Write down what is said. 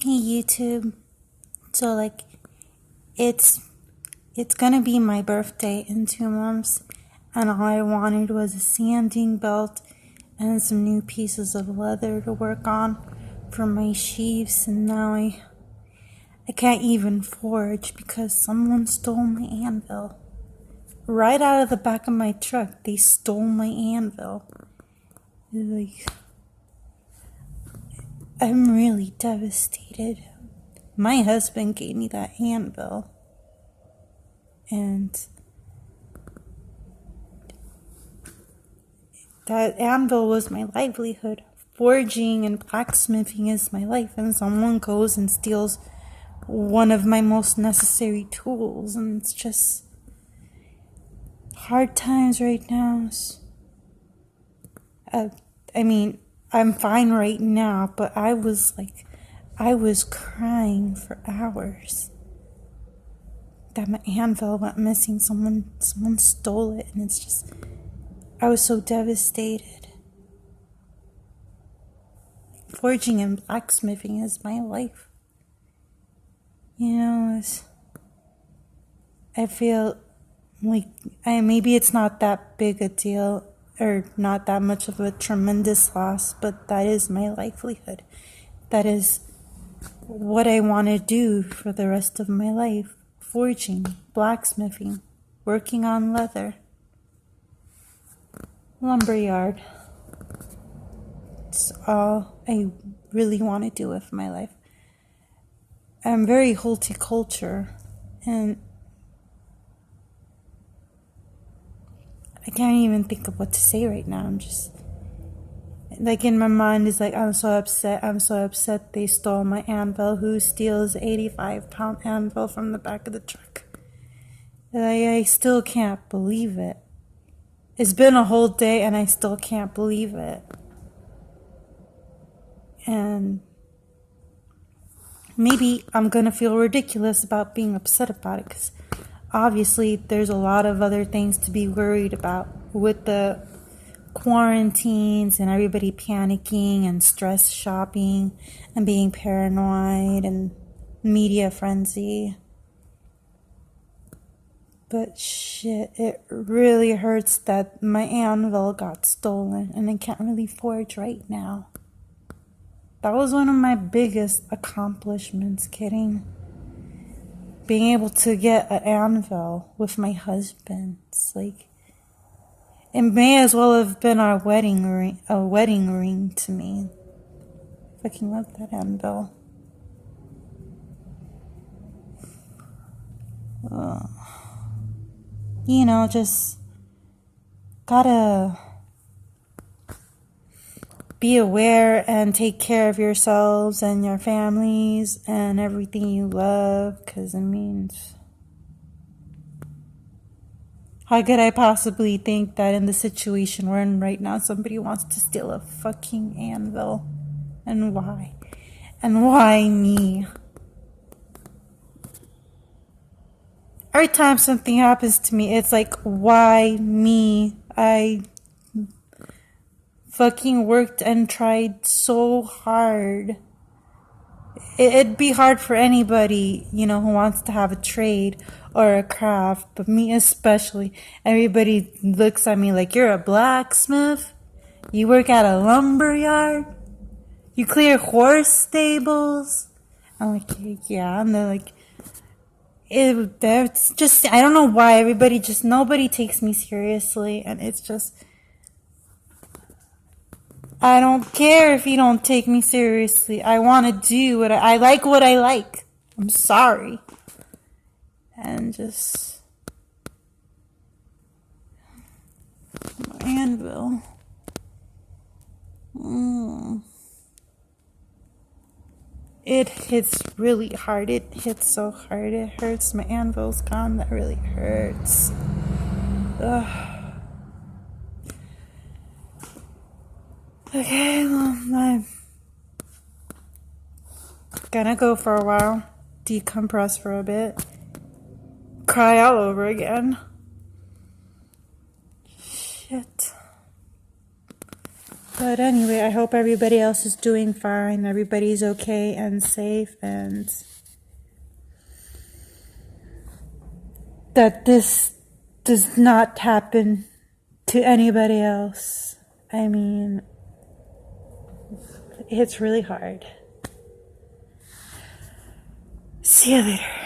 Hey YouTube. So it's it's gonna be my birthday in 2 months, and all I wanted was a sanding belt and some new pieces of leather to work on for my sheaths, and now I can't even forge because someone stole my anvil. Right out of the back of my truck, they stole my anvil. I'm really devastated. My husband gave me that anvil, and that anvil was my livelihood. Forging and blacksmithing is my life, and someone goes and steals one of my most necessary tools, and it's just hard times right now. I'm fine right now, but I was crying for hours that my anvil went missing. Someone stole it, and it's just, I was so devastated. Forging and blacksmithing is my life. I feel like maybe it's not that big a deal or not that much of a tremendous loss, but that is my livelihood. That is what I want to do for the rest of my life. Forging, blacksmithing, working on leather. Lumberyard. It's all I really want to do with my life. I'm very horticulture, and I can't even think of what to say right now. I'm just, in my mind is I'm so upset they stole my anvil. Who steals 85-pound anvil from the back of the truck? I still can't believe it. It's been a whole day and I still can't believe it. And maybe I'm gonna feel ridiculous about being upset about it, because obviously there's a lot of other things to be worried about with the quarantines and everybody panicking and stress shopping and being paranoid and media frenzy. But shit, it really hurts that my anvil got stolen and I can't really forge right now. That was one of my biggest accomplishments, kidding. Being able to get an anvil with my husband. It's it may as well have been a wedding ring to me. I fucking love that anvil. Just gotta be aware and take care of yourselves and your families and everything you love, because how could I possibly think that in the situation we're in right now, somebody wants to steal a fucking anvil? And why? And why me? Every time something happens to me, it's why me? I fucking worked and tried so hard. It'd be hard for anybody, who wants to have a trade or a craft, but me especially. Everybody looks at me like, you're a blacksmith? You work at a lumberyard? You clear horse stables? I'm like, yeah. And they're like, it's just, I don't know why nobody takes me seriously, and it's just, I don't care if you don't take me seriously. I want to do what I like. What I like. I'm sorry. And just my anvil. It hits really hard. It hits so hard. It hurts. My anvil's gone. That really hurts. Ugh. Okay, well, I'm gonna go for a while, decompress for a bit, cry all over again. Shit. But anyway, I hope everybody else is doing fine. Everybody's okay and safe, and that this does not happen to anybody else. I mean, it's really hard. See you later.